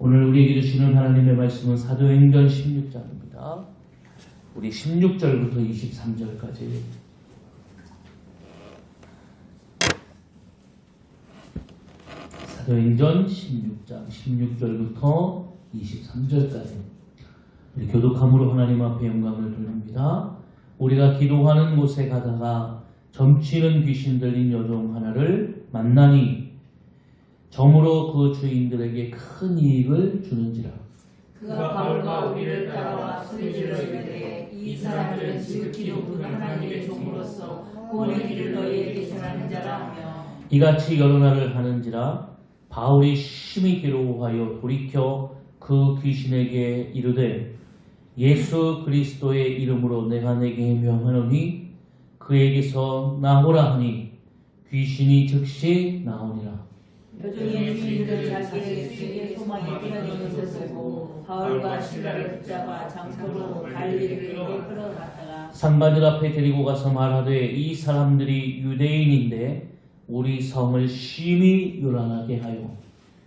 오늘 우리에게 주시는 하나님의 말씀은 사도행전 16장입니다. 우리 16절부터 23절까지 사도행전 16장 16절부터 23절까지 우리 교독함으로 하나님 앞에 영광을 돌립니다. 우리가 기도하는 곳에 가다가 점치는 귀신 들린 여종 하나를 만나니 점으로 그 주인들에게 큰 이익을 주는지라. 그가 바울과 우리를 따라와 소리질러 이르되 이 사람들은 지극히 높은 하나님의 종으로서 구원의 길을 너희에게 전하는 자라 하며 이같이 여러 날을 하는지라. 바울이 심히 괴로워하여 돌이켜 그 귀신에게 이르되 예수 그리스도의 이름으로 내가 내게 명하노니 그에게서 나오라 하니 귀신이 즉시 나오니라. 여종의 주인들 자기에게 주의 소망이 편히 있었고 바울과 실라를 붙잡아 장소로 갈릴리에게 끌어갔다가 상관들 앞에 데리고 가서 말하되 이 사람들이 유대인인데 우리 성을 심히 요란하게 하여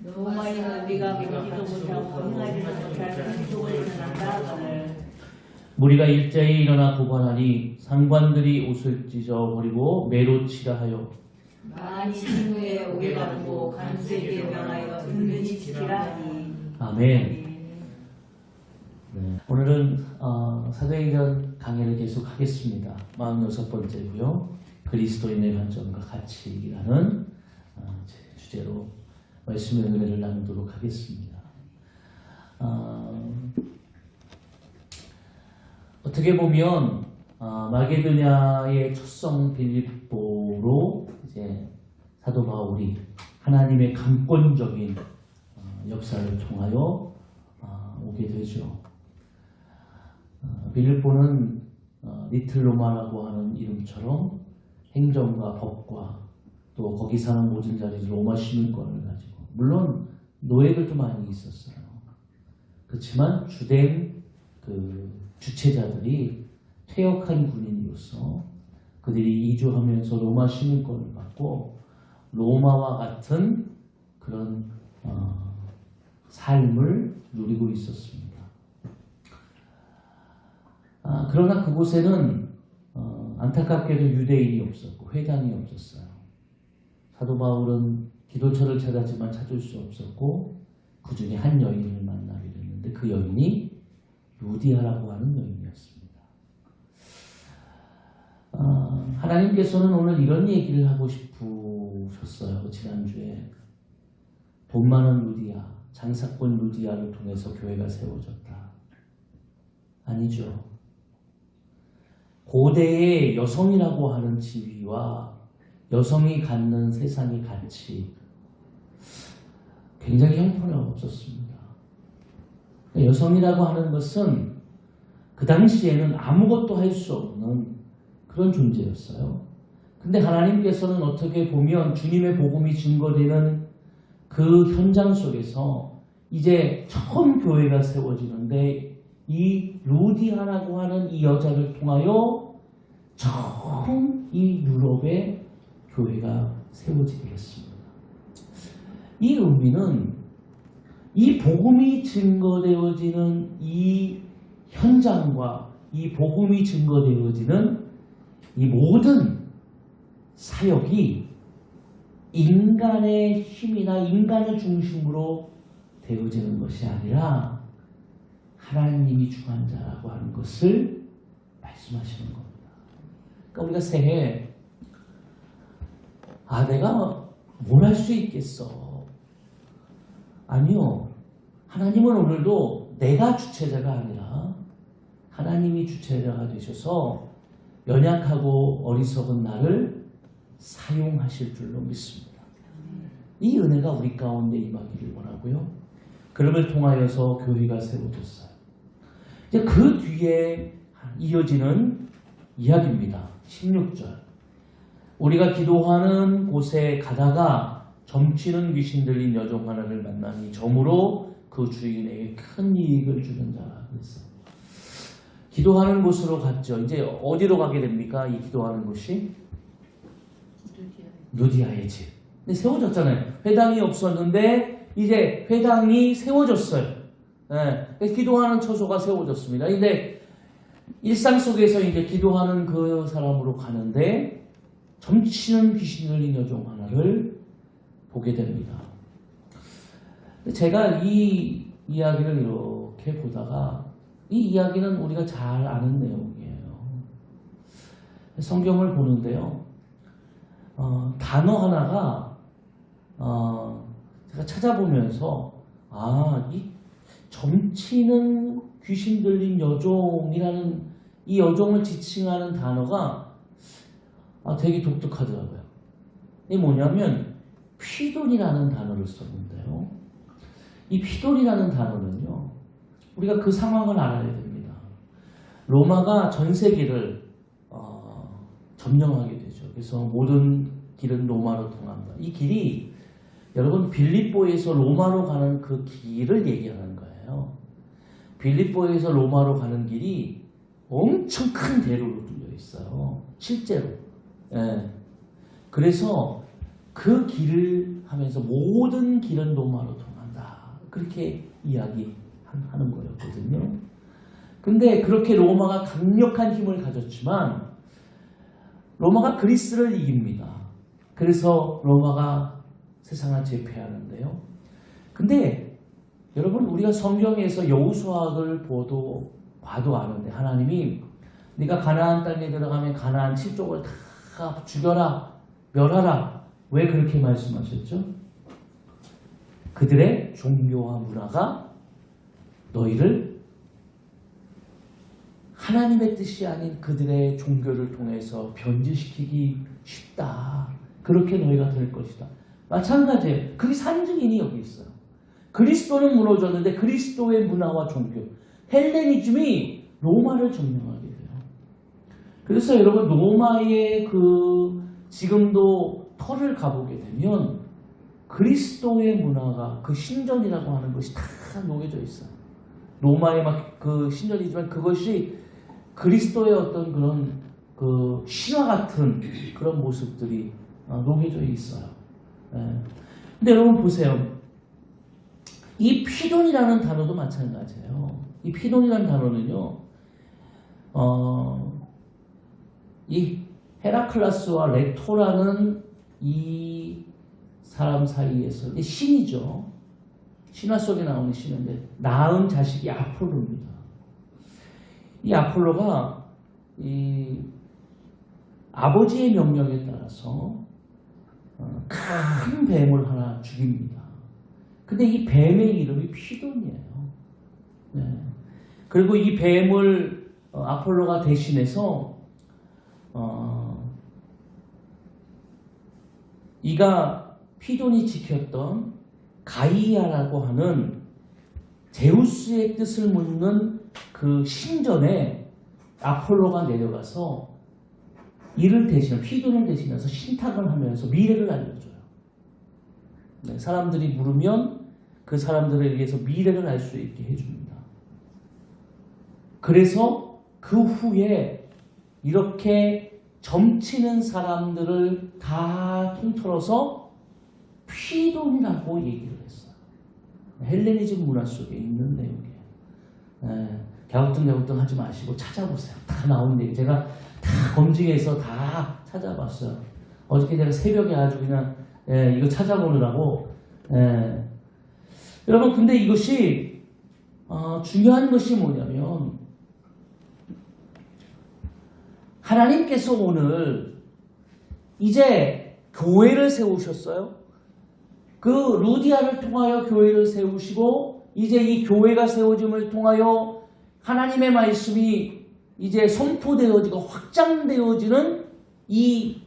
로마인은 우리가 믿지도 못하고 행하지도 못할 행동을 전한다 하거늘 무리가 일제히 일어나 고발하니 상관들이 옷을 찢어버리고 매로 치라 하여 만이 신후에 오게 가두고 간수에게 명하여 든든히 지키라 하니 아멘. 오늘은 사도행전 강해를 계속하겠습니다. 46번째고요. 그리스도인의 관점과 가치라는 주제로 말씀의 은혜를 나누도록 하겠습니다. 어떻게 보면 마게도냐의 첫성 빌립보로 이제 사도 바울이 하나님의 강권적인 역사를 통하여 오게 되죠. 빌립보는 리틀 로마라고 하는 이름처럼 행정과 법과 또 거기 사는 모든 자들이 로마 시민권을 가지고 물론 노예들도 많이 있었어요. 그렇지만 주된 그 주체자들이 퇴역한 군인으로서 그들이 이주하면서 로마 시민권을 받고 로마와 같은 그런 삶을 누리고 있었습니다. 그러나 그곳에는 안타깝게도 유대인이 없었고 회당이 없었어요. 사도 바울은 기도처를 찾았지만 찾을 수 없었고 그 중에 한 여인을 만나게 됐는데 그 여인이 루디아라고 하는 여인이었습니다. 하나님께서는 오늘 이런 얘기를 하고 싶으셨어요. 지난주에 돈 많은 루디아, 장사꾼 루디아를 통해서 교회가 세워졌다. 아니죠. 고대의 여성이라고 하는 지위와 여성이 갖는 세상의 가치 굉장히 형편없었습니다. 여성이라고 하는 것은 그 당시에는 아무것도 할 수 없는 그런 존재였어요. 근데 하나님께서는 어떻게 보면 주님의 복음이 증거되는 그 현장 속에서 이제 처음 교회가 세워지는데 이 루디아라고 하는 이 여자를 통하여 처음 이 유럽의 교회가 세워지게 했습니다. 이 의미는 이 복음이 증거되어지는 이 현장과 이 복음이 증거되어지는 이 모든 사역이 인간의 힘이나 인간을 중심으로 되어지는 것이 아니라 하나님이 주관자라고 하는 것을 말씀하시는 겁니다. 그러니까 우리가 새해 내가 뭘 할 수 있겠어. 아니요. 하나님은 오늘도 내가 주체자가 아니라 하나님이 주체자가 되셔서 연약하고 어리석은 나를 사용하실 줄로 믿습니다. 이 은혜가 우리 가운데 임하기를 원하고요. 그럼을 통하여서 교회가 세워졌어요. 이제 그 뒤에 이어지는 이야기입니다. 16절. 우리가 기도하는 곳에 가다가 점치는 귀신 들린 여종 하나를 만나니 점으로 그 주인에게 큰 이익을 주는 자라 그랬어요. 기도하는 곳으로 갔죠. 이제 어디로 가게 됩니까? 이 기도하는 곳이? 루디아의 집. 근데 세워졌잖아요. 회당이 없었는데 이제 회당이 세워졌어요. 예, 기도하는 처소가 세워졌습니다. 근데 일상 속에서 이제 기도하는 그 사람으로 가는데 점치는 귀신 들린 여종 하나를 보게 됩니다. 제가 이 이야기를 이렇게 보다가 이 이야기는 우리가 잘 아는 내용이에요. 성경을 보는데요. 단어 하나가 제가 찾아보면서 이 점치는 귀신 들린 여종이라는 이 여종을 지칭하는 단어가 되게 독특하더라고요. 이게 뭐냐면 피돈이라는 단어를 썼는데요. 이 피돈이라는 단어는요. 우리가 그 상황을 알아야 됩니다. 로마가 전 세계를 점령하게 되죠. 그래서 모든 길은 로마로 통한다. 이 길이 여러분 빌립보에서 로마로 가는 그 길을 얘기하는 거예요. 빌립보에서 로마로 가는 길이 엄청 큰 대로로 뚫려 있어요. 실제로. 예. 그래서 그 길을 하면서 모든 길은 로마로 통한다. 그렇게 이야기하는 거였거든요. 근데 그렇게 로마가 강력한 힘을 가졌지만 로마가 그리스를 이깁니다. 그래서 로마가 세상을 제패하는데요. 근데 여러분 우리가 성경에서 여호수아를 봐도 아는데 하나님이 네가 가나안 땅에 들어가면 가나안 7족을 다 죽여라, 멸하라. 왜 그렇게 말씀하셨죠? 그들의 종교와 문화가 너희를 하나님의 뜻이 아닌 그들의 종교를 통해서 변질시키기 쉽다. 그렇게 너희가 될 것이다. 마찬가지예요. 그게 산증인이 여기 있어요. 그리스도는 무너졌는데 그리스도의 문화와 종교, 헬레니즘이 로마를 점령하게 돼요. 그래서 여러분 로마의 지금도 터를 가보게 되면 그리스도의 문화가 그 신전이라고 하는 것이 다 녹여져 있어요. 로마의 그 신전이지만 그것이 그리스도의 어떤 그런 그 신화 같은 그런 모습들이 녹여져 있어요. 근데 여러분 보세요. 이 피돈이라는 단어도 마찬가지예요. 이 피돈이라는 단어는요, 이 헤라클라스와 레토라는 이 사람 사이에서 신이죠. 신화 속에 나오는 신인데 낳은 자식이 아폴로입니다. 이 아폴로가 이 아버지의 명령에 따라서 큰 뱀을 하나 죽입니다. 근데 이 뱀의 이름이 피돈이에요. 네. 그리고 이 뱀을 아폴로가 대신해서 이가 피돈이 지켰던 가이아라고 하는 제우스의 뜻을 묻는 그 신전에 아폴로가 내려가서 이를 대신해 피돈을 대신해서 신탁을 하면서 미래를 알려줘요. 네, 사람들이 물으면 그 사람들에 의해서 미래를 알 수 있게 해줍니다. 그래서 그 후에 이렇게 점치는 사람들을 다 통틀어서 피돈이라고 얘기를 했어요. 헬레니즘 문화 속에 있는 내용이에요. 갸우뚱 하지 마시고 찾아보세요. 다 나온 얘기. 제가 다 검증해서 다 찾아봤어요. 어저께 제가 새벽에 아주 그냥 이거 찾아보느라고. 여러분 근데 이것이 중요한 것이 뭐냐면 하나님께서 오늘 이제 교회를 세우셨어요. 그 루디아를 통하여 교회를 세우시고 이제 이 교회가 세워짐을 통하여 하나님의 말씀이 이제 선포되어지고 확장되어지는 이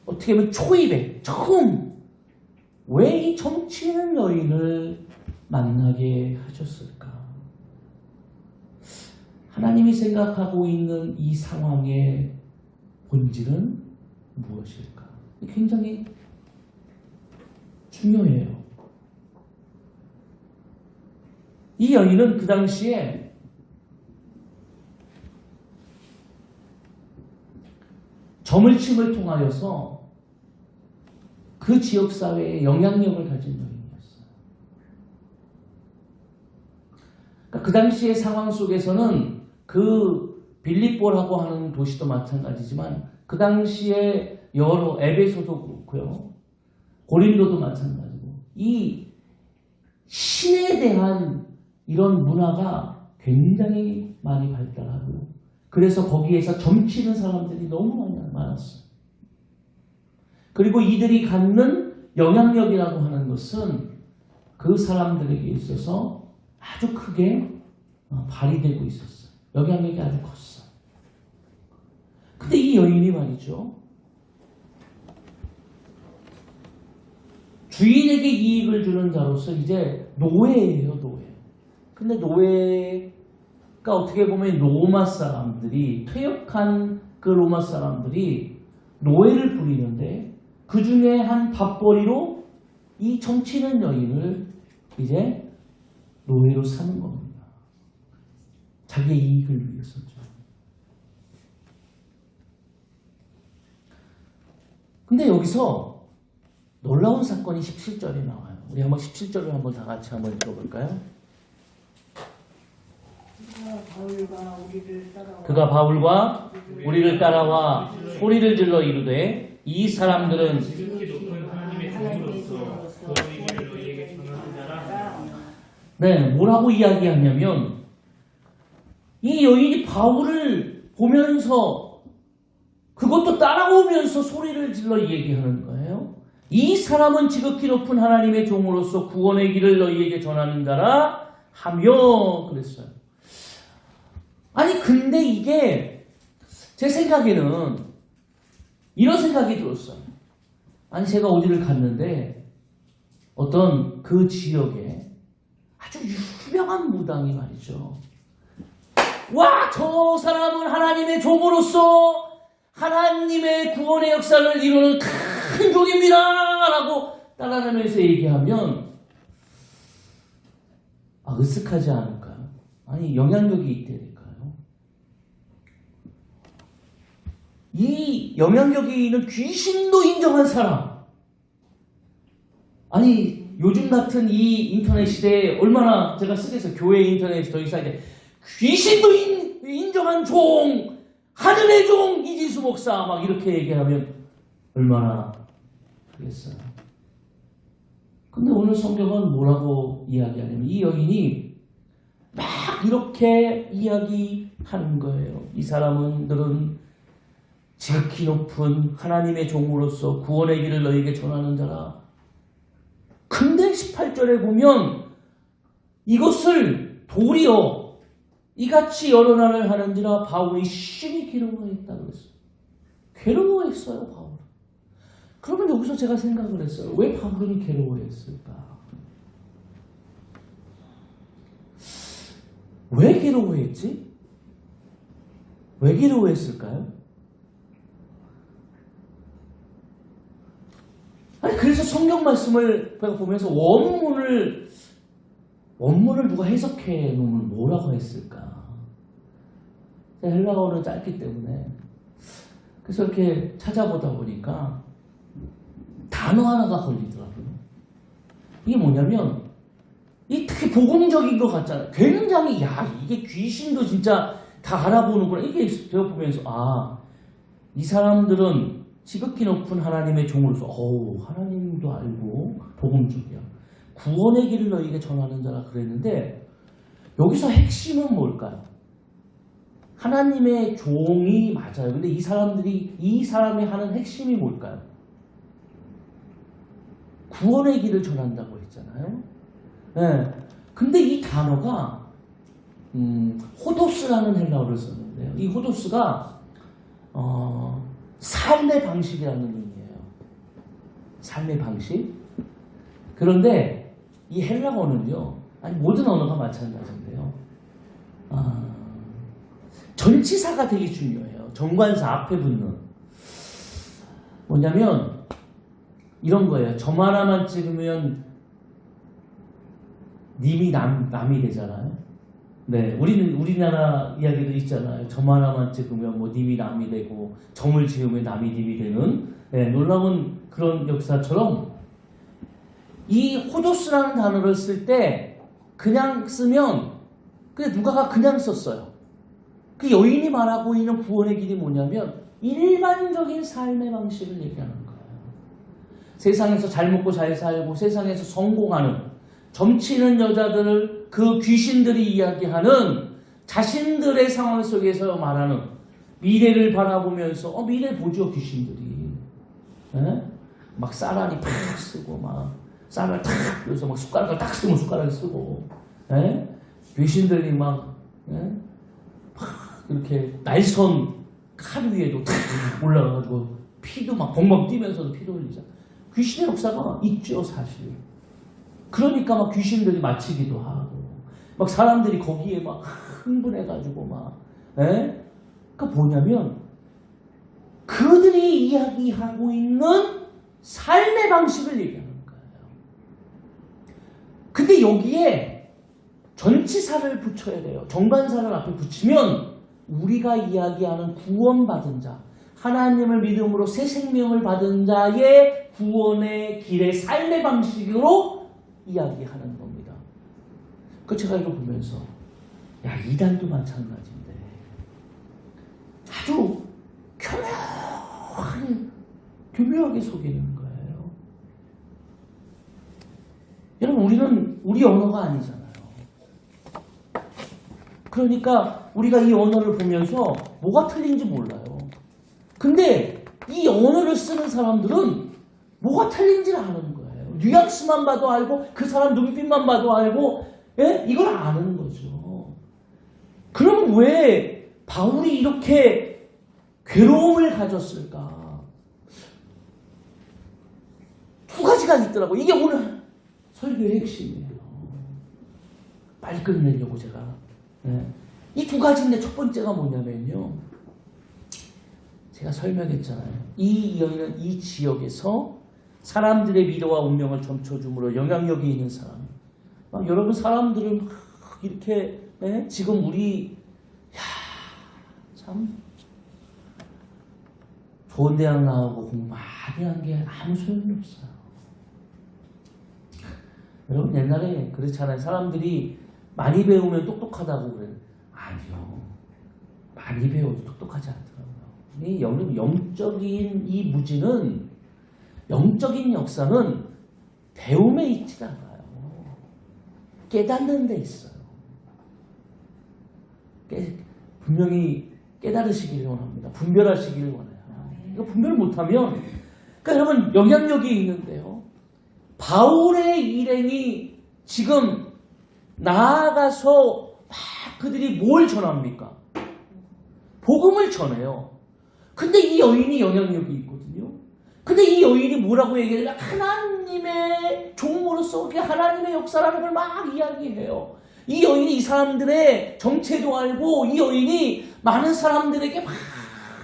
어떻게 보면 초입에 처음 왜 이 점치는 여인을 만나게 하셨을까? 하나님이 생각하고 있는 이 상황의 본질은 무엇일까? 굉장히 중요해요. 이 여인은 그 당시에 저물침을 통하여서 그 지역사회에 영향력을 가진 여인이었어요. 그러니까 그 당시의 상황 속에서는 그 빌립보라고 하는 도시도 마찬가지지만 그 당시에 여러 에베소도 그렇고요. 고린도도 마찬가지고 이 신에 대한 이런 문화가 굉장히 많이 발달하고요. 그래서 거기에서 점치는 사람들이 너무 많았어요. 그리고 이들이 갖는 영향력이라고 하는 것은 그 사람들에게 있어서 아주 크게 발휘되고 있었어요. 영향력이 아주 컸어요. 근데 이 여인이 말이죠. 주인에게 이익을 주는 자로서 이제 노예예요, 노예. 근데 노예가 어떻게 보면 로마 사람들이, 퇴역한 그 로마 사람들이 노예를 부리는데 그 중에 한 밥벌이로 이 점치는 여인을 이제 노예로 사는 겁니다. 자기의 이익을 위해서죠. 근데 여기서 놀라운 사건이 17절에 나와요. 우리 한번 17절을 한번 다 같이 한번 읽어볼까요? 그가 바울과 우리를 따라와 소리를 질러 이르되 이 사람들은 지극히 높은 하나님의 종으로서 구원의 너희에게 전하는 자라. 네, 뭐라고 이야기하냐면 이 여인이 바울을 보면서 그것도 따라오면서 소리를 질러 얘기하는 거예요. 이 사람은 지극히 높은 하나님의 종으로서 구원의 길을 너희에게 전하는 자라 하며 그랬어요. 아니 근데 이게 제 생각에는 이런 생각이 들었어요. 아니 제가 어디를 갔는데 어떤 그 지역에 아주 유명한 무당이 말이죠. 와, 저 사람은 하나님의 종으로서 하나님의 구원의 역사를 이루는 큰 종입니다 라고 따라다니면서 얘기하면 으쓱하지 않을까요? 아니 영향력이 있다니까요. 이 영향력이 있는 귀신도 인정한 사람. 아니 요즘 같은 이 인터넷 시대에 얼마나 제가 쓰겠어요. 교회 인터넷이 더 이상 이제 귀신도 인정한 종, 하늘의 종 이진수 목사 막 이렇게 얘기하면 얼마나 그랬어요. 근데 오늘 성경은 뭐라고 이야기하냐면 이 여인이 막 이렇게 이야기하는 거예요. 이 사람들은 지극히 높은 하나님의 종으로서 구원의 길을 너에게 전하는 자라. 근데 18절에 보면 이것을 도리어 이같이 여러 날을 하는지라 바울이 심히 괴로워했다 그랬어요. 괴로워했어요, 바울. 그러면 여기서 제가 생각을 했어요. 왜 바울이 괴로워했을까? 왜 괴로워했지? 왜 괴로워했을까요? 아니, 그래서 성경 말씀을 보면서 원문을 누가 해석해 놓으면 뭐라고 했을까? 헬라어는 짧기 때문에. 그래서 이렇게 찾아보다 보니까 단어 하나가 걸리더라고요. 이게 뭐냐면, 이 특히 복음적인 것 같잖아요. 굉장히, 이게 귀신도 진짜 다 알아보는구나. 이게 배워보면서, 이 사람들은 지극히 높은 하나님의 종으로서, 하나님도 알고, 복음적이야. 구원의 길을 너희에게 전하는 자라 그랬는데, 여기서 핵심은 뭘까요? 하나님의 종이 맞아요. 근데 이 사람이 하는 핵심이 뭘까요? 구원의 길을 전한다고 했잖아요. 네. 근데 이 단어가, 호도스라는 헬라어를 썼는데요. 이 호도스가, 삶의 방식이라는 의미예요. 삶의 방식. 그런데 이 헬라어는요, 모든 언어가 마찬가지인데요. 전치사가 되게 중요해요. 정관사 앞에 붙는. 뭐냐면 이런 거예요. 점 하나만 찍으면 님이 남이 되잖아요. 네, 우리나라 이야기도 있잖아요. 점 하나만 찍으면 님이 남이 되고 점을 지으면 남이 님이 되는 놀라운 그런 역사처럼 이 호도스라는 단어를 쓸 때 그냥 쓰면 근데 누가가 그냥 썼어요. 그 여인이 말하고 있는 구원의 길이 뭐냐면 일반적인 삶의 방식을 얘기하는 거예요. 세상에서 잘 먹고 잘 살고 세상에서 성공하는 점치는 여자들을 그 귀신들이 이야기하는 자신들의 상황 속에서 말하는 미래를 바라보면서 미래 보죠 귀신들이. 에? 막 쌀알이 팍 쓰고 막 쌀알 탁 그래서 막 숟가락을 딱 쓰면 숟가락을 쓰고 에? 귀신들이 막 이렇게 날선 칼 위에도 탁 올라가가지고 피도 막 벙벙 뛰면서도 피도 흘리잖아. 귀신의 역사가 있죠 사실. 그러니까 막 귀신들이 맞히기도 하고 막 사람들이 거기에 막 흥분해가지고 막 그러니까 뭐냐면 그들이 이야기하고 있는 삶의 방식을 얘기하는 거예요. 근데 여기에 전치사를 붙여야 돼요. 정관사를 앞에 붙이면 우리가 이야기하는 구원받은 자, 하나님을 믿음으로 새 생명을 받은 자의 구원의 길의 삶의 방식으로 이야기하는 겁니다. 그 제가 이거 보면서 야 이단도 마찬가지인데 아주 교묘하게 속이는 거예요. 여러분 우리 언어가 아니잖아요. 그러니까 우리가 이 언어를 보면서 뭐가 틀린지 몰라요. 근데 이 언어를 쓰는 사람들은 뭐가 틀린지를 아는 거예요. 뉘앙스만 봐도 알고 그 사람 눈빛만 봐도 알고 이걸 아는 거죠. 그럼 왜 바울이 이렇게 괴로움을 가졌을까? 두 가지가 있더라고요. 이게 오늘 설교의 핵심이에요. 빨리 끝내려고 제가. 이 두 가지인데 첫 번째가 뭐냐면요. 제가 설명했잖아요. 이 여인은 이 지역에서 사람들의 미래와 운명을 점쳐줌으로 영향력이 있는 사람. 여러분 사람들을 막 이렇게 지금 우리 참 좋은 대학 나오고 공부 많이 한 게 아무 소용이 없어요. 여러분 옛날에 그렇잖아요. 사람들이 많이 배우면 똑똑하다고 그래요. 아니요. 많이 배워도 똑똑하지 않더라고요. 이 영적인 이 무지는 영적인 역사는 배움에 있지 않아요. 깨닫는 데 있어요. 분명히 깨달으시기를 원합니다. 분별하시기를 원해요. 이거 분별 못하면 그러니까 여러분 영향력이 있는데요. 바울의 일행이 지금 나아가서 막 그들이 뭘 전합니까? 복음을 전해요. 근데 이 여인이 영향력이 있거든요. 근데 이 여인이 뭐라고 얘기해요? 하나님의 종으로서 하나님의 역사라는 걸 막 이야기해요. 이 여인이 이 사람들의 정체도 알고 이 여인이 많은 사람들에게 막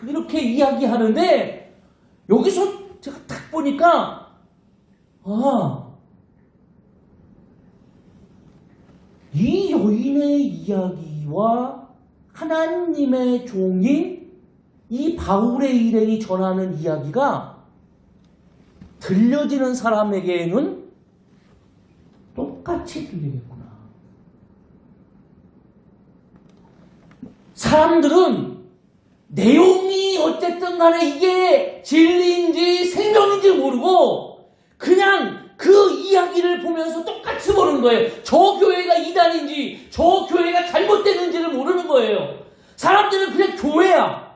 이렇게 이야기하는데 여기서 제가 딱 보니까 이 여인의 이야기와 하나님의 종인 이 바울의 일행이 전하는 이야기가 들려지는 사람에게는 똑같이 들리겠구나. 사람들은 내용이 어쨌든 간에 이게 진리인지 생명인지 모르고 그냥 그 이야기를 보면서 똑같이 보는 거예요. 저 교회가 이단인지 저 교회가 잘못됐는지를 모르는 거예요. 사람들은 그냥 교회야.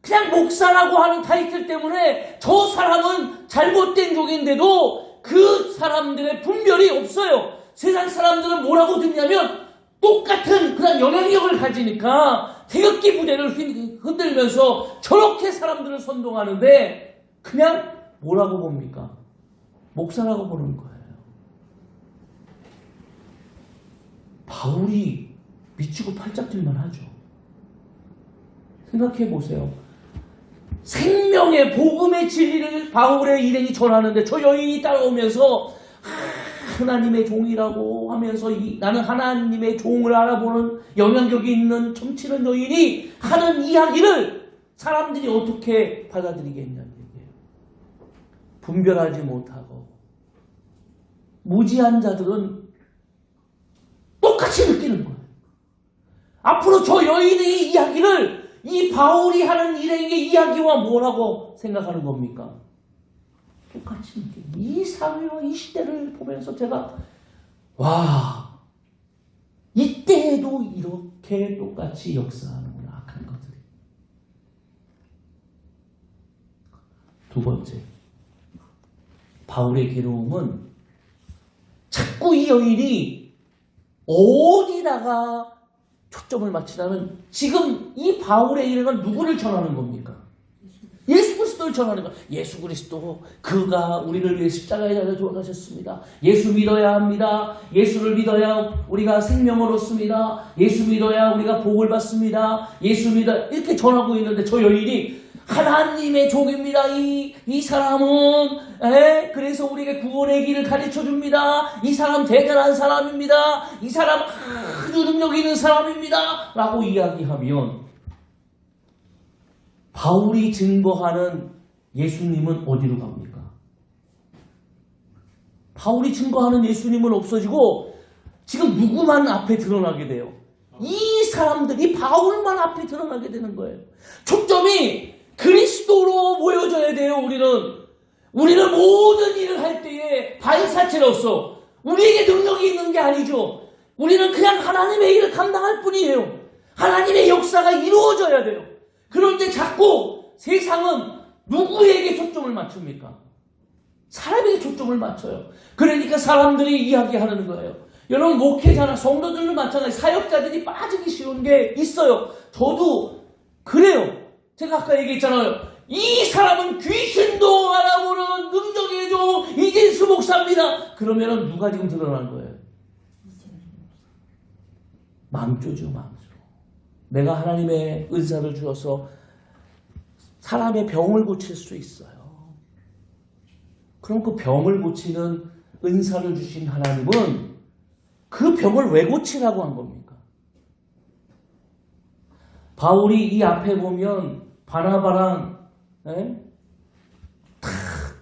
그냥 목사라고 하는 타이틀 때문에 저 사람은 잘못된 종인데도 그 사람들의 분별이 없어요. 세상 사람들은 뭐라고 듣냐면 똑같은 그런 영향력을 가지니까 태극기 부대를 흔들면서 저렇게 사람들을 선동하는데 그냥 뭐라고 봅니까? 목사라고 보는 거예요. 바울이 미치고 팔짝 뛸만 하죠. 생각해 보세요. 생명의 복음의 진리를 바울의 일행이 전하는데 저 여인이 따라오면서 하나님의 종이라고 하면서 나는 하나님의 종을 알아보는 영향력이 있는 점치는 여인이 하는 이야기를 사람들이 어떻게 받아들이겠냐는 얘기예요. 분별하지 못하고 무지한 자들은 똑같이 느끼는 거예요. 앞으로 저 여인의 이야기를 이 바울이 하는 일행의 이야기와 뭐라고 생각하는 겁니까? 똑같이 이 사회와 이 시대를 보면서 제가 와, 이때에도 이렇게 똑같이 역사하는구나, 악한 것들이. 두 번째, 바울의 괴로움은 자꾸 이 여인이 어디다가 초점을 맞추냐면 지금 이 바울의 일행은 누구를 전하는 겁니까? 예수 그리스도를 전하는 거예요. 예수 그리스도 그가 우리를 위해 십자가에 달려 돌아가셨습니다. 예수 믿어야 합니다. 예수를 믿어야 우리가 생명을 얻습니다. 예수 믿어야 우리가 복을 받습니다. 예수 믿어 이렇게 전하고 있는데 저 여인이 하나님의 종입니다. 이 사람은 그래서 우리에게 구원의 길을 가르쳐 줍니다. 이 사람 대단한 사람입니다. 이 사람 아주 능력 있는 사람입니다. 라고 이야기하면 바울이 증거하는 예수님은 어디로 갑니까? 바울이 증거하는 예수님은 없어지고 지금 누구만 앞에 드러나게 돼요? 이 사람들이 바울만 앞에 드러나게 되는 거예요. 초점이 그리스도로 모여져야 돼요. 우리는 모든 일을 할 때에 반사체로서 우리에게 능력이 있는 게 아니죠. 우리는 그냥 하나님의 일을 감당할 뿐이에요. 하나님의 역사가 이루어져야 돼요. 그런데 자꾸 세상은 누구에게 초점을 맞춥니까? 사람에게 초점을 맞춰요. 그러니까 사람들이 이야기하는 거예요. 여러분 목회자나 성도들도 마찬가지 사역자들이 빠지기 쉬운 게 있어요. 저도 그래요. 제가 아까 얘기했잖아요. 이 사람은 귀신도 알아보는 능력의 종 이진수 목사입니다. 그러면은 누가 지금 드러난 거예요? 망조죠, 망조. 내가 하나님의 은사를 주어서 사람의 병을 고칠 수 있어요. 그럼 그 병을 고치는 은사를 주신 하나님은 그 병을 왜 고치라고 한 겁니까? 바울이 이 앞에 보면 바나바랑 탁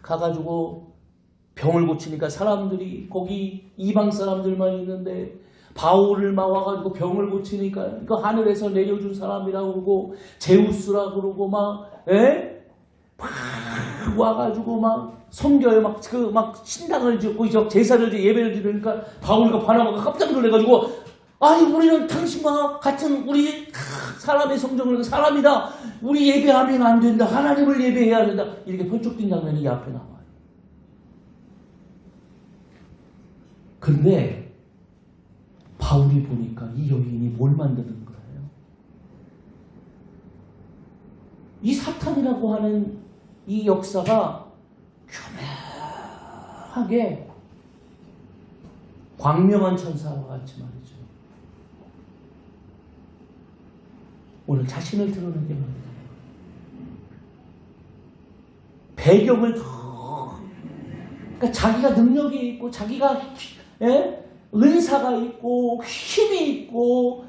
가가지고 병을 고치니까 사람들이 거기 이방 사람들만 있는데 바울을 막 와가지고 병을 고치니까 그 하늘에서 내려준 사람이라고 그러고 제우스라고 그러고 막 와가지고 막 섬겨요. 막 신당을 짓고 이제 제사를 예배를 드리니까 바울과 바나바가 깜짝 놀래가지고 아니 우리는 당신과 같은 우리 사람의 성정을 사람이다. 우리 예배하면 안 된다. 하나님을 예배해야 된다. 이렇게 번쩍 뛴 장면이 이 앞에 나와요. 근데 바울이 보니까 이 여인이 뭘 만드는 거예요? 이 사탄이라고 하는 이 역사가 교묘하게 광명한 천사와 같이 말이죠. 오늘 자신을 드러내게 만드는 배경을 그러니까 자기가 능력이 있고 자기가 은사가 있고 힘이 있고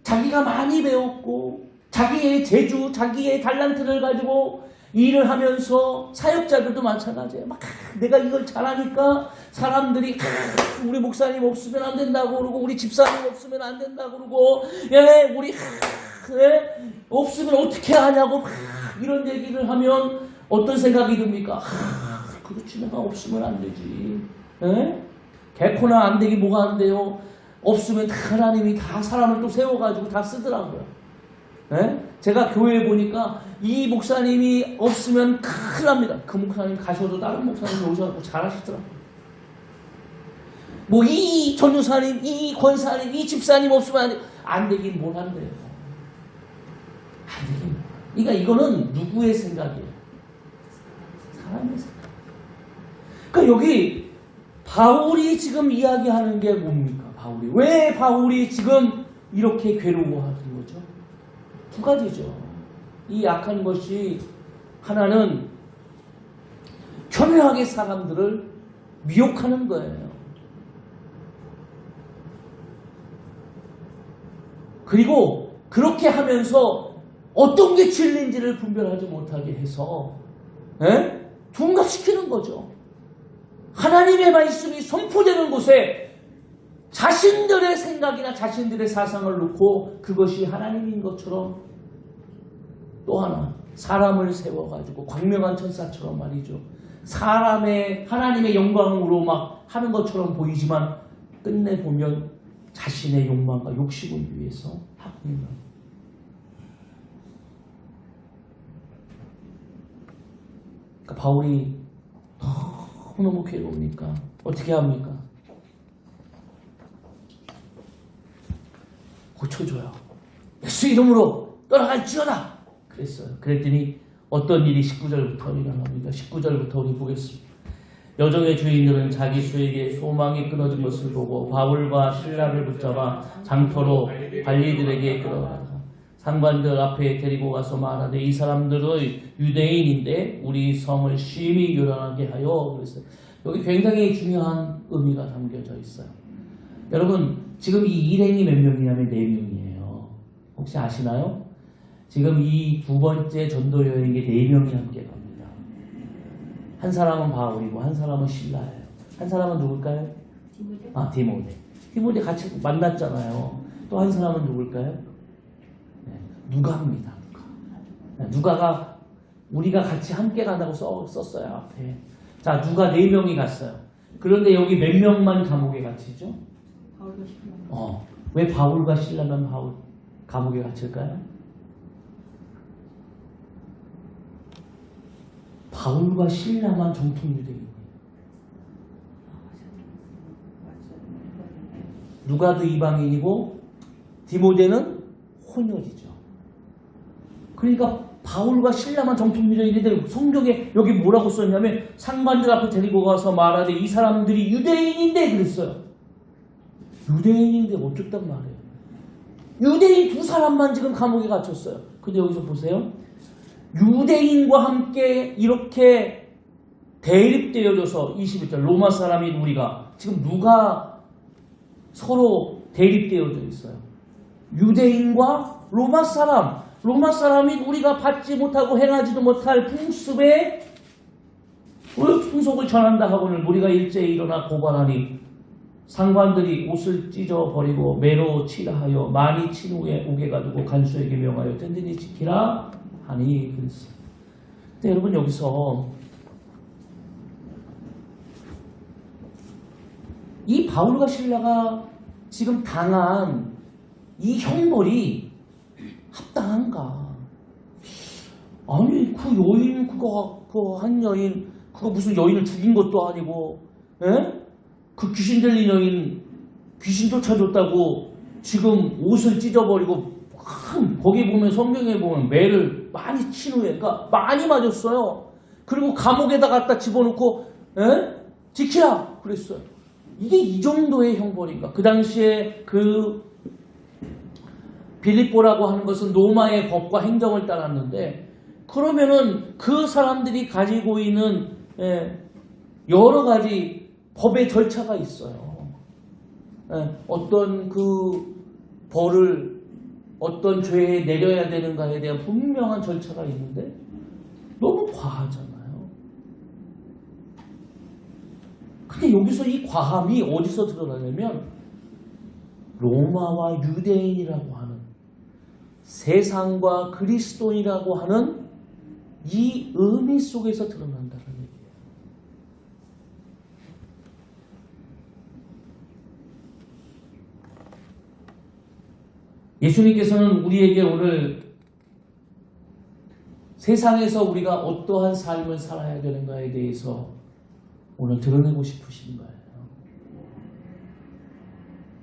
자기가 많이 배웠고 자기의 재주 자기의 달란트를 가지고 일을 하면서 사역자들도 마찬가지예요. 막 내가 이걸 잘하니까 사람들이 우리 목사님 없으면 안 된다고 그러고 우리 집사님 없으면 안 된다고 그러고 우리 없으면 어떻게 하냐고 이런 얘기를 하면 어떤 생각이 듭니까? 그렇지 내가 없으면 안 되지. 개코나 안 되기 뭐가 안 돼요? 없으면 하나님이 다 사람을 또 세워가지고 다 쓰더라고요. 제가 교회에 보니까 이 목사님이 없으면 큰일 납니다. 그 목사님 가셔도 다른 목사님이 오셔서 잘하시더라고요. 뭐 이 전유사님, 이 권사님, 이 집사님 없으면 안 되긴 뭘 한대요. 안 되긴. 그러니까 이거는 누구의 생각이에요? 사람의 생각. 그러니까 여기 바울이 지금 이야기하는 게 뭡니까? 왜 바울이 지금 이렇게 괴로워하는 거죠? 두 가지죠. 이 약한 것이 하나는 교묘하게 사람들을 미혹하는 거예요. 그리고 그렇게 하면서 어떤 게 진리인지를 분별하지 못하게 해서 둔갑시키는 거죠. 하나님의 말씀이 선포되는 곳에 자신들의 생각이나 자신들의 사상을 놓고 그것이 하나님인 것처럼 또 하나 사람을 세워가지고 광명한 천사처럼 말이죠. 하나님의 영광으로 막 하는 것처럼 보이지만 끝내 보면 자신의 욕망과 욕심을 위해서 하고 있는 거예요. 그러니까 바울이 너무 괴로우니까 어떻게 합니까? 고쳐줘요. 예수 이름으로 떠나갈지어다 그랬어요. 그랬더니 어떤 일이 19절부터 일어납니다. 19절부터 우리 보겠습니다. 여정의 주인들은 자기 수에게 소망이 끊어진 것을 보고 바울과 실라를 붙잡아 장터로 관리들에게 끌어가다 상관들 앞에 데리고 가서 말하되 이 사람들의 유대인인데 우리 성을 심히 요란하게 하여 그랬어요. 여기 굉장히 중요한 의미가 담겨져 있어요. 여러분 지금 이 일행이 몇 명이냐면 4명이에요. 혹시 아시나요? 지금 이 두 번째 전도 여행에 4명이 함께 갑니다. 한 사람은 바울이고 한 사람은 실라예요. 한 사람은 누굴까요? 디모데. 디모데 같이 만났잖아요. 또 한 사람은 누굴까요? 누가입니다. 누가가 우리가 같이 함께 간다고 썼어요. 앞에. 자, 누가 4명이 갔어요. 그런데 여기 몇 명만 감옥에 갇히죠? 왜 바울과 실라만 감옥에 갇힐까요? 바울과 실라만 정통유대인이에요. 누가도 이방인이고 디모데는 혼혈이죠. 그러니까 바울과 실라만 정통유대인인데 성경에 여기 뭐라고 썼냐면 상관들 앞에 데리고 가서 말하되 이 사람들이 유대인인데 그랬어요. 유대인인데 어쩌단 말이에요. 유대인 2사람만 지금 감옥에 갇혔어요. 근데 여기서 보세요. 유대인과 함께 이렇게 대립되어져서 21절 로마 사람인 우리가 지금 누가 서로 대립되어져 있어요. 유대인과 로마 사람인 우리가 받지 못하고 행하지도 못할 풍습의 풍속을 전한다 하고는 우리가 일제히 일어나 고발하니 상관들이 옷을 찢어버리고 매로 치라하여 많이 친 후에 옥에 가두고 간수에게 명하여 든든히 지키라 하니 그랬어요. 근데 여러분 여기서 이 바울과 실라가 지금 당한 이 형벌이 합당한가? 아니 그 여인 그 한 여인 그거 무슨 여인을 죽인 것도 아니고 그 귀신 들린 여인 귀신 쫓아줬다고 지금 옷을 찢어버리고 거기 보면 성경에 보면 매를 많이 친 후에 그러니까 많이 맞았어요. 그리고 감옥에다 갖다 집어넣고 지키라 그랬어요. 이게 이 정도의 형벌인가? 그 당시에 그 빌립보라고 하는 것은 로마의 법과 행정을 따랐는데 그러면은 그 사람들이 가지고 있는 여러 가지 법의 절차가 있어요. 어떤 그 벌을 어떤 죄에 내려야 되는가에 대한 분명한 절차가 있는데 너무 과하잖아요. 근데 여기서 이 과함이 어디서 드러나냐면 로마와 유대인이라고 하는 세상과 그리스도인이라고 하는 이 의미 속에서 드러난다는 얘기예요. 예수님께서는 우리에게 오늘 세상에서 우리가 어떠한 삶을 살아야 되는가에 대해서 오늘 드러내고 싶으신 거예요.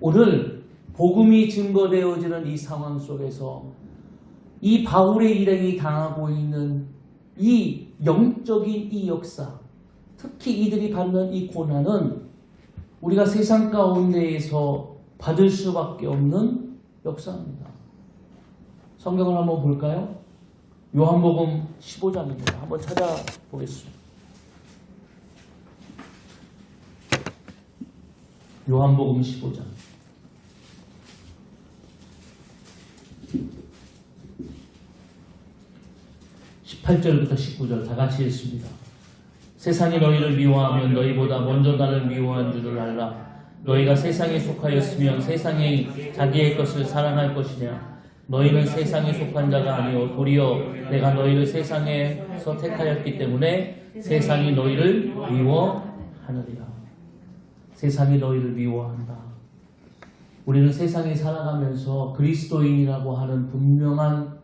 오늘 복음이 증거되어지는 이 상황 속에서 이 바울의 일행이 당하고 있는 이 영적인 이 역사, 특히 이들이 받는 이 고난은 우리가 세상 가운데에서 받을 수밖에 없는 역사입니다. 성경을 한번 볼까요? 요한복음 15장입니다. 한번 찾아보겠습니다. 요한복음 15장 18절부터 19절 다 같이 읽습니다. 세상이 너희를 미워하면 너희보다 먼저 나를 미워한 줄을 알라. 너희가 세상에 속하였으면 세상이 자기의 것을 사랑할 것이냐? 너희는 세상에 속한 자가 아니요 도리어 내가 너희를 세상에서 택하였기 때문에 세상이 너희를 미워하느니라. 세상이 너희를 미워한다. 우리는 세상에 살아가면서 그리스도인이라고 하는 분명한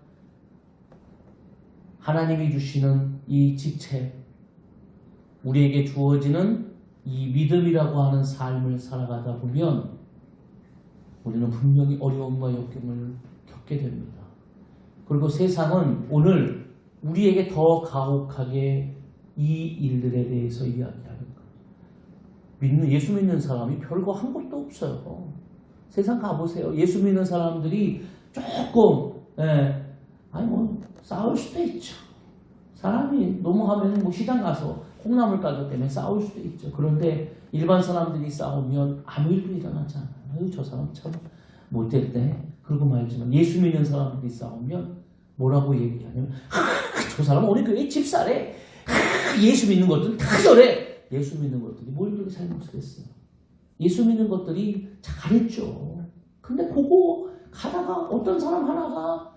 하나님이 주시는 이 직책, 우리에게 주어지는 이 믿음이라고 하는 삶을 살아가다 보면 우리는 분명히 어려움과 역경을 겪게 됩니다. 그리고 세상은 오늘 우리에게 더 가혹하게 이 일들에 대해서 이야기하는 거예요. 예수 믿는 사람이 별거 한 것도 없어요. 세상 가보세요. 예수 믿는 사람들이 조금 싸울 수도 있죠. 사람이 너무하면 시장 가서 콩나물 가격 때문에 싸울 수도 있죠. 그런데 일반 사람들이 싸우면 아무 일도 일어나지 않아요. 저 사람 참 못됐네. 그러고 말지만 예수 믿는 사람들이 싸우면 뭐라고 얘기하냐면 저 사람 오늘 교회 집사래. 예수 믿는 것들은 다 저래. 예수 믿는 것들이 뭘 그렇게 잘못을 했어요. 예수 믿는 것들이 잘했죠. 근데 그거 가다가 어떤 사람 하나가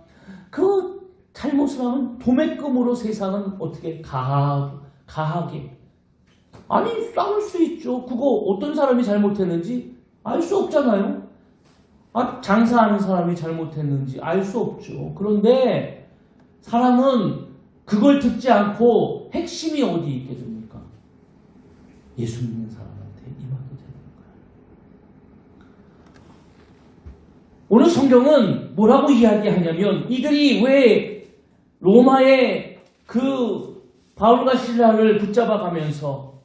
그 잘못을 하면 도매금으로 세상은 어떻게 가하게 아니 싸울 수 있죠. 그거 어떤 사람이 잘못했는지 알 수 없잖아요. 장사하는 사람이 잘못했는지 알 수 없죠. 그런데 사람은 그걸 듣지 않고 핵심이 어디 있게 됩니까? 예수 믿는 사람한테 임하게 되는 거예요. 오늘 성경은 뭐라고 이야기하냐면 이들이 왜 로마의 그 바울과 실라를 붙잡아 가면서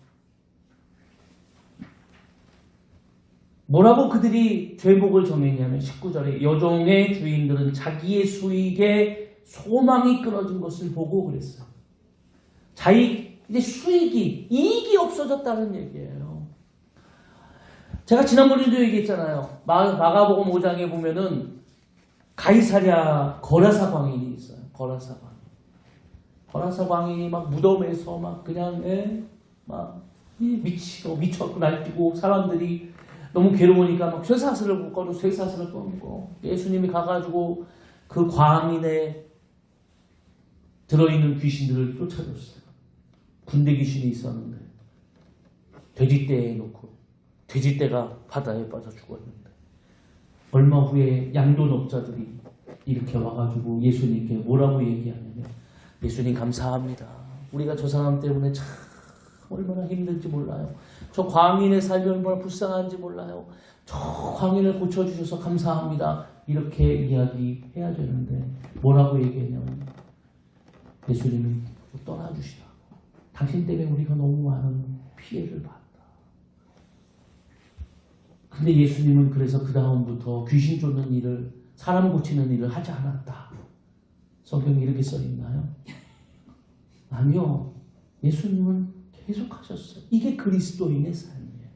뭐라고 그들이 죄목을 정했냐면 19절에 여종의 주인들은 자기의 수익에 소망이 끊어진 것을 보고 그랬어요. 이제 이익이 없어졌다는 얘기예요. 제가 지난번에도 얘기했잖아요. 마가복음 5장에 보면은 가이사랴 거라사 광인이 있어요. 거라사 광인이 막 무덤에서 막 그냥 미쳐갖고 날뛰고 사람들이 너무 괴로우니까 막 쇠사슬을 묶어도 쇠사슬을 끊고 예수님이 가가지고 그 광인에 들어있는 귀신들을 쫓아줬어요. 군대 귀신이 있었는데 돼지떼에 놓고 돼지떼가 바다에 빠져 죽었는데 얼마 후에 양도업자들이 이렇게 와가지고 예수님께 뭐라고 얘기하냐면 예수님 감사합니다. 우리가 저 사람 때문에 참 얼마나 힘든지 몰라요. 저 광인의 삶이 얼마나 불쌍한지 몰라요. 저 광인을 고쳐주셔서 감사합니다. 이렇게 이야기해야 되는데 뭐라고 얘기했냐면 예수님이 떠나주시라고. 당신 때문에 우리가 너무 많은 피해를 봤다. 근데 예수님은 그래서 그 다음부터 귀신 쫓는 일을 사람 고치는 일을 하지 않았다. 성경에 이렇게 써있나요? 아니요. 예수님은 계속 하셨어요. 이게 그리스도인의 삶이에요.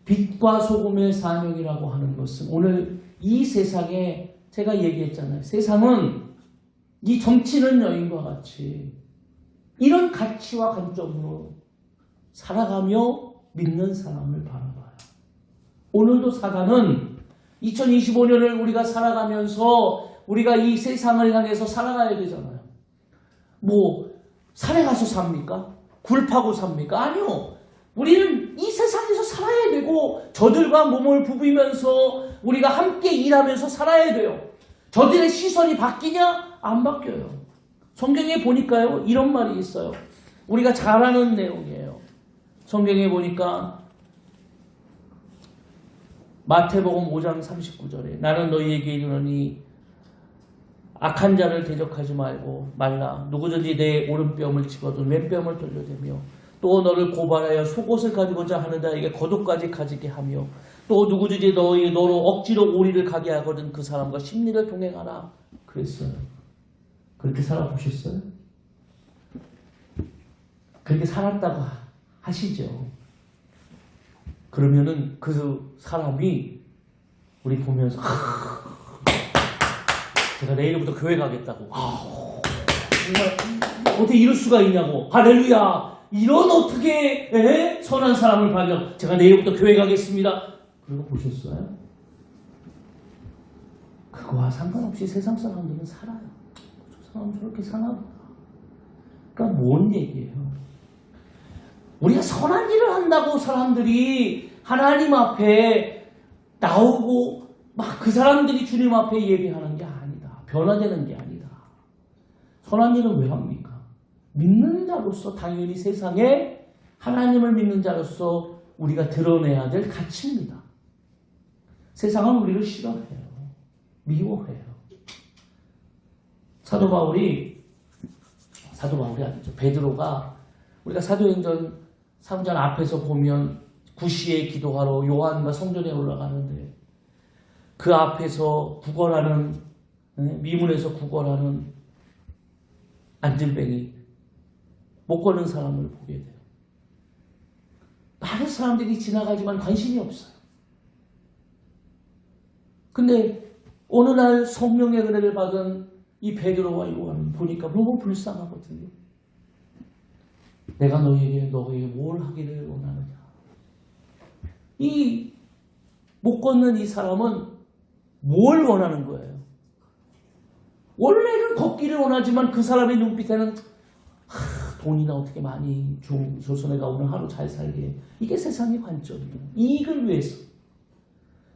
빛과 소금의 사명이라고 하는 것은 오늘 이 세상에 제가 얘기했잖아요. 세상은 이 정치는 여인과 같이 이런 가치와 관점으로 살아가며 믿는 사람을 바라봐요. 오늘도 사단은 2025년을 우리가 살아가면서 우리가 이 세상을 향해서 살아가야 되잖아요. 산에 가서 삽니까? 굴 파고 삽니까? 아니요. 우리는 이 세상에서 살아야 되고 저들과 몸을 부비면서 우리가 함께 일하면서 살아야 돼요. 저들의 시선이 바뀌냐? 안 바뀌어요. 성경에 보니까요. 이런 말이 있어요. 우리가 잘 아는 내용이에요. 성경에 보니까 마태복음 5장 39절에 나는 너희에게 이르노니 악한 자를 대적하지 말라. 누구든지 내 오른뺨을 치거든 왼뺨을 돌려대며 또 너를 고발하여 속옷을 가지고자 하는 자에게 겉옷까지 가지게 하며 또 누구든지 너로 억지로 오리를 가게 하거든 그 사람과 심리를 동행하라. 그랬어요. 그렇게 살아보셨어요? 그렇게 살았다고 하시죠. 그러면은 그 사람이 우리 보면서 제가 내일부터 교회 가겠다고. 정말 어떻게 이럴 수가 있냐고. 할렐루야. 이런 어떻게 선한 사람을 발견. 제가 내일부터 교회 가겠습니다. 그런 거 보셨어요? 그거와 상관없이 세상 사람들은 살아요. 저 사람 저렇게 사나? 그러니까 뭔 얘기예요? 우리가 선한 일을 한다고 사람들이 하나님 앞에 나오고 막 그 사람들이 주님 앞에 예배하는 게 아니다. 변화되는 게 아니다. 선한 일은 왜 합니까? 믿는 자로서 당연히 세상에 하나님을 믿는 자로서 우리가 드러내야 될 가치입니다. 세상은 우리를 싫어해요. 미워해요. 사도 바울이 아니죠. 베드로가 우리가 사도행전 3장 앞에서 보면 구시에 기도하러 요한과 성전에 올라가는데 그 앞에서 구걸하는 미문에서 구걸하는 안질뱅이 못 걷는 사람을 보게 돼요. 많은 사람들이 지나가지만 관심이 없어요. 근데 어느 날 성령의 은혜를 받은 이 베드로와 요한은 보니까 너무 불쌍하거든요. 내가 너에게 뭘 하기를 원하느냐. 이 못 걷는 이 사람은 뭘 원하는 거예요? 원래는 걷기를 원하지만 그 사람의 눈빛에는 돈이나 어떻게 많이 줘서 내가 오늘 하루 잘 살게. 이게 세상의 관점이에요. 이익을 위해서.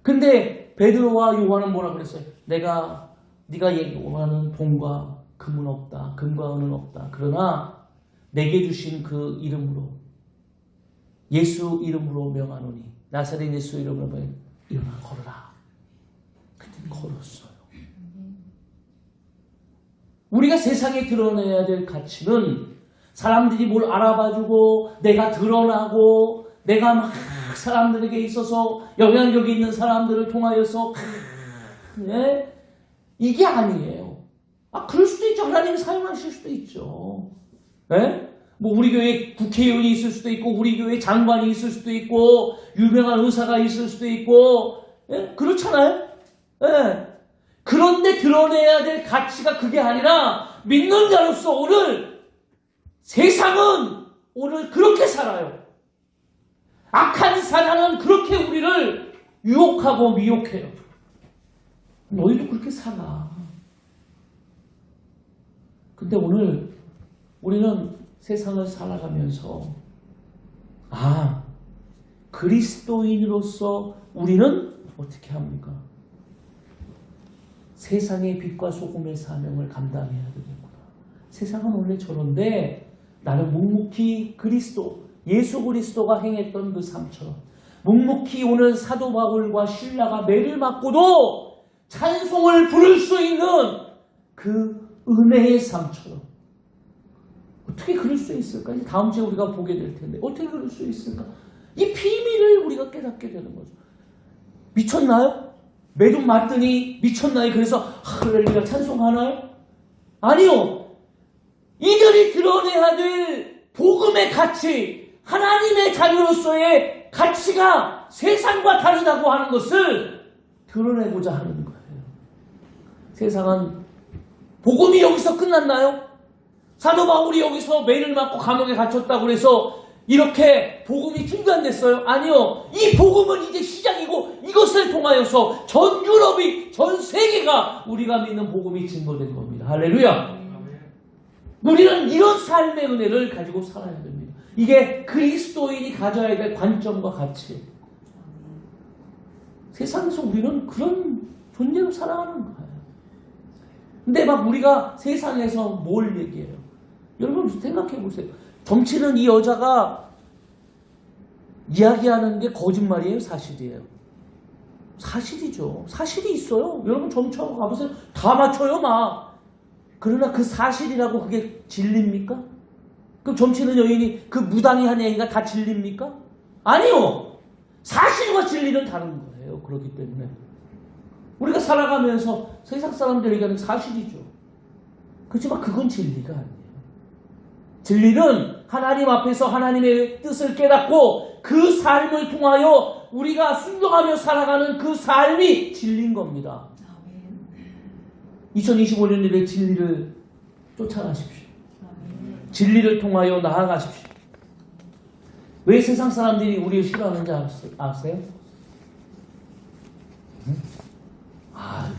근데 베드로와 요한은 뭐라 그랬어요? 네가 원하는 돈과 금은 없다. 금과 은은 없다. 그러나 내게 주신 그 이름으로 예수 이름으로 명하노니 나사렛 예수 이름으로 일어나 걸어라. 그때 걸었어요. 우리가 세상에 드러내야 될 가치는 사람들이 뭘 알아봐주고 내가 드러나고 내가 막 사람들에게 있어서 영향력이 있는 사람들을 통하여서 이게 아니에요. 그럴 수도 있죠. 하나님이 사용하실 수도 있죠. 뭐 우리 교회 국회의원이 있을 수도 있고 우리 교회 장관이 있을 수도 있고 유명한 의사가 있을 수도 있고 그렇잖아요. 그런데 드러내야 될 가치가 그게 아니라 믿는 자로서 오늘 세상은 오늘 그렇게 살아요. 악한 사단은 그렇게 우리를 유혹하고 미혹해요. 너희도 그렇게 살아. 근데 오늘 우리는 세상을 살아가면서 그리스도인으로서 우리는 어떻게 합니까? 세상의 빛과 소금의 사명을 감당해야 되겠구나. 세상은 원래 저런데 나는 묵묵히 예수 그리스도가 행했던 그 삶처럼 묵묵히 오늘 사도 바울과 실라가 매를 맞고도 찬송을 부를 수 있는 그 은혜의 삶처럼 어떻게 그럴 수 있을까? 이제 다음 주에 우리가 보게 될 텐데 어떻게 그럴 수 있을까? 이 비밀을 우리가 깨닫게 되는 거죠. 미쳤나요? 매듭 맞더니 미쳤나요? 그래서 할렐루야 찬송하나요? 아니요. 이들이 드러내야 될 복음의 가치, 하나님의 자녀로서의 가치가 세상과 다르다고 하는 것을 드러내고자 하는 거예요. 세상은 복음이 여기서 끝났나요? 사도 바울이 여기서 매를 맞고 감옥에 갇혔다고 해서 이렇게 복음이 중단됐어요? 아니요. 이 복음은 이제 시작이고 이것을 통하여서 전 유럽이, 전 세계가 우리가 믿는 복음이 증거된 겁니다. 할렐루야. 우리는 이런 삶의 은혜를 가지고 살아야 됩니다. 이게 그리스도인이 가져야 될 관점과 가치. 세상에서 우리는 그런 존재로 살아가는 거예요. 근데 막 우리가 세상에서 뭘 얘기해요? 여러분 생각해 보세요. 정치는 이 여자가 이야기하는 게 거짓말이에요? 사실이에요? 사실이죠. 사실이 있어요. 여러분 점쳐서 가보세요. 다 맞춰요 막. 그러나 그 사실이라고 그게 진리입니까? 그럼 점치는 여인이 그 무당이 한 얘기가 다 진리입니까? 아니요. 사실과 진리는 다른 거예요. 그렇기 때문에 우리가 살아가면서 세상 사람들이 얘기하는 사실이죠. 그렇지만 그건 진리가 아니에요. 진리는 하나님 앞에서 하나님의 뜻을 깨닫고 그 삶을 통하여 우리가 순종하며 살아가는 그 삶이 진리인 겁니다. 2025년 일에 진리를 쫓아가십시오. 진리를 통하여 나아가십시오. 왜 세상 사람들이 우리를 싫어하는지 아세요? 응?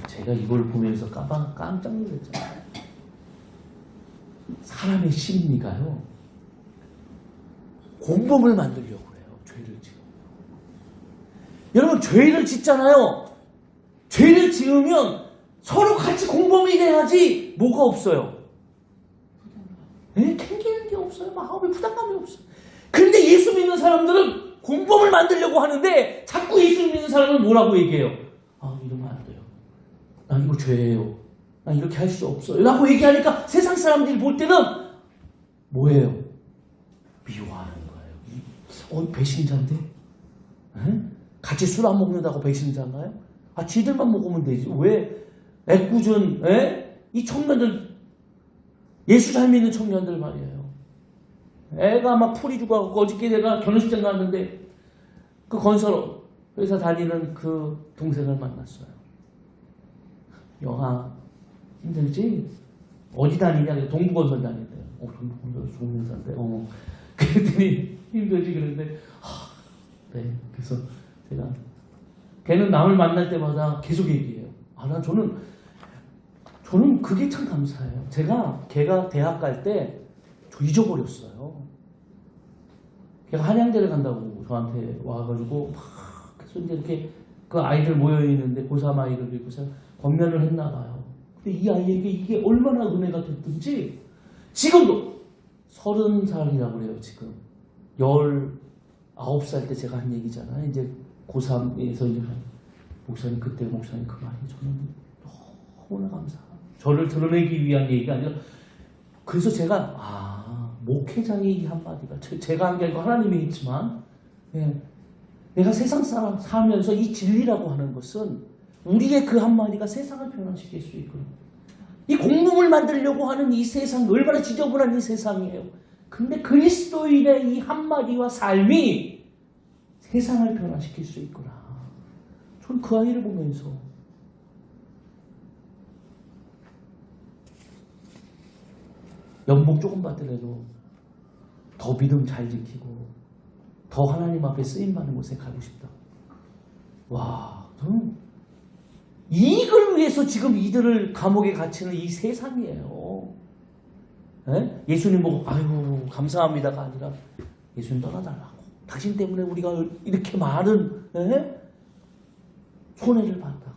제가 이걸 보면서 깜짝 놀랐잖아요. 사람의 심리가요, 공범을 만들려고 해요. 죄를 지으면. 여러분, 죄를 짓잖아요. 죄를 지으면 서로 같이 공범이 돼야지 뭐가 없어요. 캥기는 게 없어요. 마음에 부담감이 없어요. 근데 예수 믿는 사람들은 공범을 만들려고 하는데 자꾸 예수 믿는 사람은 뭐라고 얘기해요? 이러면 안 돼요. 나 이거 죄예요. 나 이렇게 할 수 없어요. 라고 얘기하니까 세상 사람들이 볼 때는 뭐예요? 미워하는 거예요. 배신자인데? 같이 술 안 먹는다고 배신자인가요? 지들만 먹으면 되지. 왜 애꿎은 이 청년들, 예수 잘 믿는 청년들 말이에요. 애가 막 풀이 죽어가고, 어저께 내가 결혼식장 갔는데 그 건설 회사 다니는 그 동생을 만났어요. 영아 힘들지? 어디 다니냐? 동부건설 다닌대요. 동부건설 좋은 회사인데. 그랬더니 힘들지 그랬는데, 네. 그래서 제가, 걔는 남을 만날 때마다 계속 얘기해요. 저는 그게 참 감사해요. 걔가 대학 갈 때 저 잊어버렸어요. 걔가 한양대를 간다고 저한테 와가지고 막 계속 이제 이렇게 그 아이들 모여있는데 고3 아이를 읽고서 권면을 했나 봐요. 근데 이 아이에게 이게 얼마나 은혜가 됐든지 지금도 30살이라고 그래요. 지금 19살 때 제가 한 얘기잖아요. 이제 고3에서 이제 목사님, 그때 목사님 그 말이 저는 너무나 감사해요. 저를 드러내기 위한 얘기가 아니라, 그래서 제가 목회자의 이 한마디가 제가 한 게 아니고 하나님이 했지만, 내가 세상 사람 살면서 이 진리라고 하는 것은 우리의 그 한마디가 세상을 변화시킬 수 있고, 이 공범을 만들려고 하는 이 세상, 얼마나 지저분한 이 세상이에요. 근데 그리스도인의 이 한마디와 삶이 세상을 변화시킬 수 있구나. 전 그 아이를 보면서 연봉 조금 받더라도 더 믿음 잘 지키고 더 하나님 앞에 쓰임받는 곳에 가고 싶다. 저는 이익을 위해서 지금 이들을 감옥에 갇히는 이 세상이에요. 예수님 보고 아이고 감사합니다가 아니라 예수님 떠나달라고. 당신 때문에 우리가 이렇게 많은 손해를 봤다.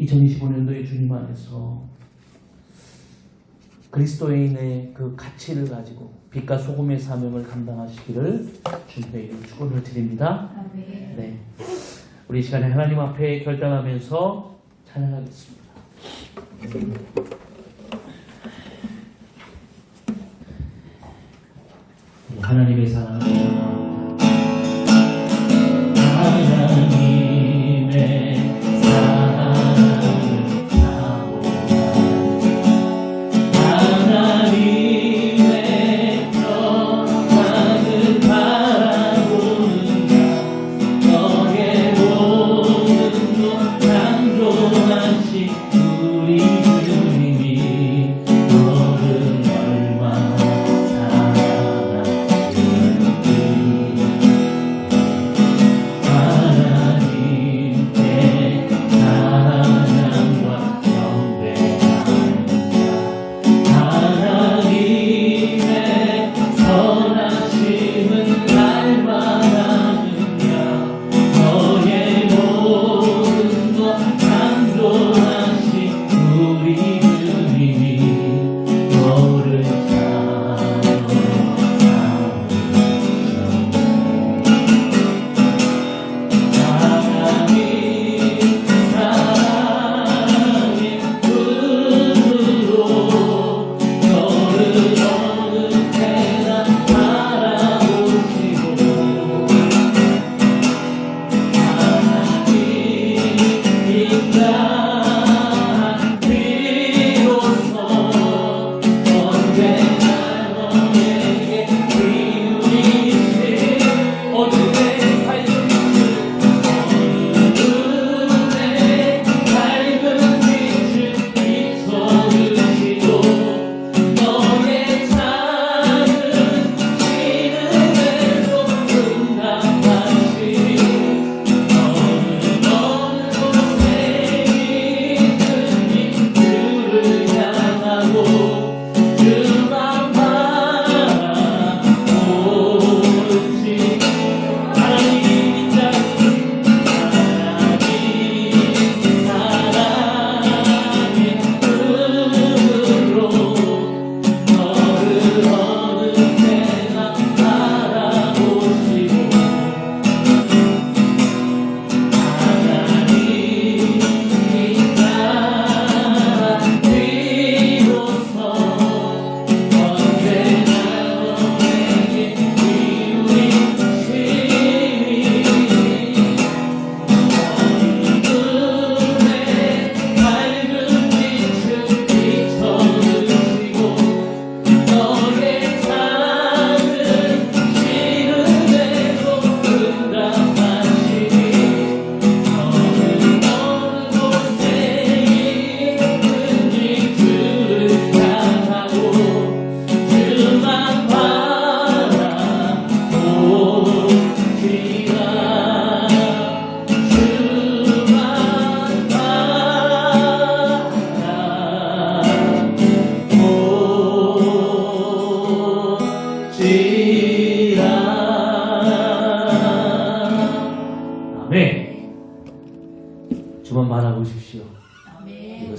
2025년도에 주님 안에서 그리스도인의 그 가치를 가지고 빛과 소금의 사명을 감당하시기를 주님의 이름 축원을 드립니다. 네, 우리 이 시간에 하나님 앞에 결단하면서 찬양하겠습니다. 하나님의 사랑, 하나님의 사랑을 하나님의 평강을 바라보는가. 너의 모든 것 창조하신 우리 주님이 너를 얼마나 사랑하시는지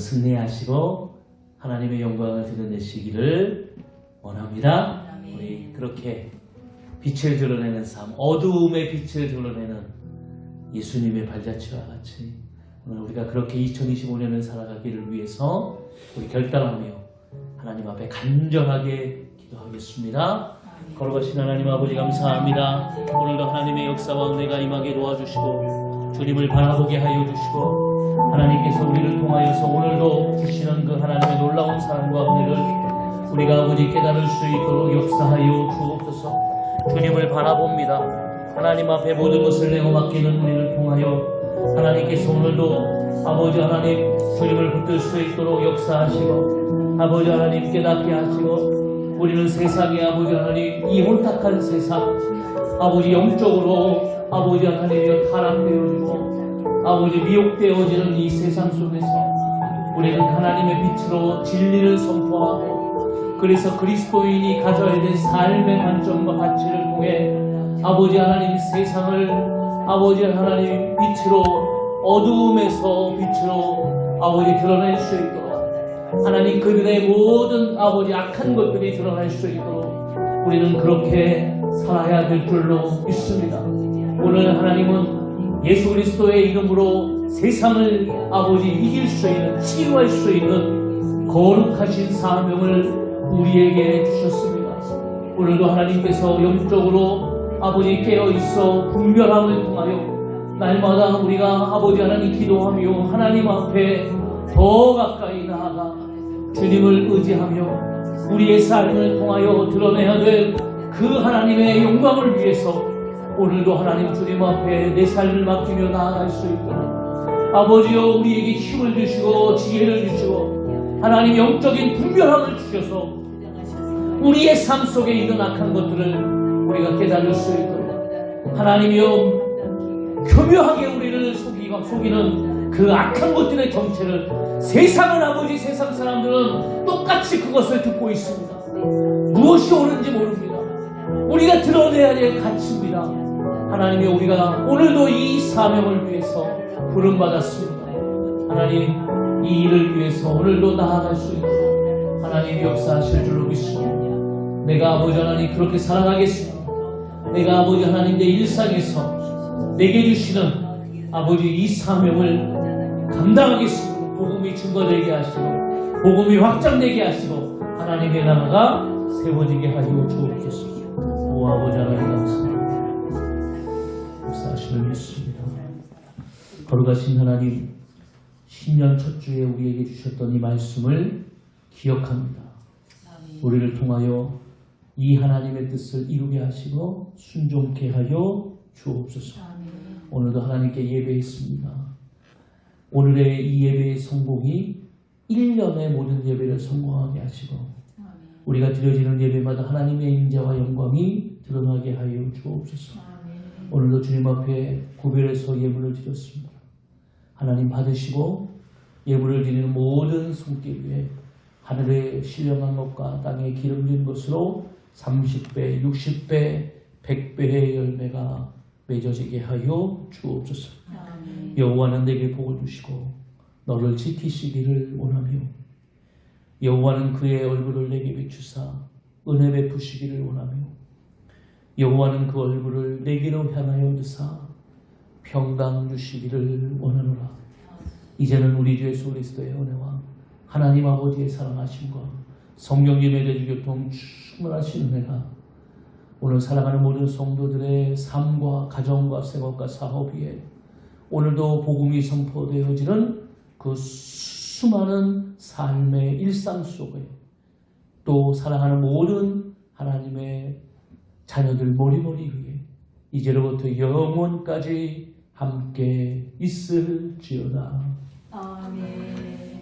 승리하시고 하나님의 영광을 드러내시기를 원합니다. 우리 그렇게 빛을 드러내는 삶, 어두움의 빛을 드러내는 예수님의 발자취와 같이 오늘 우리가 그렇게 2025년을 살아가기를 위해서 우리 결단하며 하나님 앞에 간절하게 기도하겠습니다. 걸어가신 하나님 아버지 감사합니다. 오늘도 하나님의 역사와 은혜가 임하게 도와주시고 주님을 바라보게 하여 주시고 하나님께서 우리를 통하여서 오늘도 주시는 그 하나님의 놀라운 사랑과 은혜를 우리가 아버지 깨달을 수 있도록 역사하여 주옵소서. 주님을 바라봅니다. 하나님 앞에 모든 것을 내어 맡기는 우리를 통하여 하나님께서 오늘도 아버지 하나님 주님을 붙들 수 있도록 역사하시고 아버지 하나님 깨닫게 하시고 우리는 세상에 아버지 하나님 이 혼탁한 세상 아버지 영적으로 아버지 하나님이여 타락되어지고 아버지 미혹되어지는 이 세상 속에서 우리는 하나님의 빛으로 진리를 선포하고 그래서 그리스도인이 가져야 될 삶의 관점과 가치를 통해 아버지 하나님 세상을 아버지 하나님 빛으로 어두움에서 빛으로 아버지 드러낼 수 있도록 하나님 그들의 모든 아버지 악한 것들이 드러날 수 있도록 우리는 그렇게 살아야 될 줄로 믿습니다. 오늘 하나님은 예수 그리스도의 이름으로 세상을 아버지 이길 수 있는 치유할 수 있는 거룩하신 사명을 우리에게 주셨습니다. 오늘도 하나님께서 영적으로 아버지 깨어있어 분별함을 통하여 날마다 우리가 아버지 하나님 기도하며 하나님 앞에 더 가까이 나아가 주님을 의지하며 우리의 삶을 통하여 드러내야 될 그 하나님의 영광을 위해서 오늘도 하나님 주님 앞에 내 삶을 맡기며 나아갈 수 있도록 아버지여 우리에게 힘을 주시고 지혜를 주시고 하나님 영적인 분별함을 주셔서 우리의 삶 속에 있는 악한 것들을 우리가 깨달을 수 있도록 하나님이여 교묘하게 우리를 속이는 그 악한 것들의 정체를 세상은 아버지 세상 사람들은 똑같이 그것을 듣고 있습니다. 무엇이 옳은지 모릅니다. 우리가 드러내야 될 가치입니다. 하나님이 우리가 오늘도 이 사명을 위해서 부름받았습니다. 하나님 이 일을 위해서 오늘도 나아갈 수 있도록 하나님 역사하실 줄로 믿습니다. 내가 아버지 하나님 그렇게 살아가겠습니다. 내가 아버지 하나님 내 일상에서 내게 주시는 아버지 이 사명을 감당하겠습니다. 복음이 증거되게 하시고 복음이 확장되게 하시고 하나님의 나라가 세워지게 하여 주옵소서. 오 아버지 하나님 감사합니다. 역사하심을 믿습니다. 거룩하신 하나님 신년 첫 주에 우리에게 주셨던 이 말씀을 기억합니다. 우리를 통하여 이 하나님의 뜻을 이루게 하시고 순종케 하여 주옵소서. 오늘도 하나님께 예배했습니다. 오늘의 이 예배의 성공이 1년의 모든 예배를 성공하게 하시고 우리가 드려지는 예배마다 하나님의 임재와 영광이 드러나게 하여 주옵소서. 오늘도 주님 앞에 구별해서 예물을 드렸습니다. 하나님 받으시고 예물을 드리는 모든 손길 위에 하늘에 신령한 것과 땅에 기름진 것으로 30배, 60배, 100배의 열매가 맺어지게 하여 주옵소서. 여호와는 내게 복을 주시고 너를 지키시기를 원하며 여호와는 그의 얼굴을 내게 비추사 은혜 베푸시기를 원하며 여호와는 그 얼굴을 내게로 향하여 드사 평강 주시기를 원하노라. 이제는 우리 주 예수 그리스도의 은혜와 하나님 아버지의 사랑하심과 성령님의 대주교통 충만하신 은혜가 오늘 살아가는 모든 성도들의 삶과 가정과 생업과 사업 위에 오늘도 복음이 선포되어지는 그 수많은 삶의 일상 속에 또 사랑하는 모든 하나님의 자녀들 머리머리 위에 이제로부터 영원까지 함께 있을지어다. 아멘.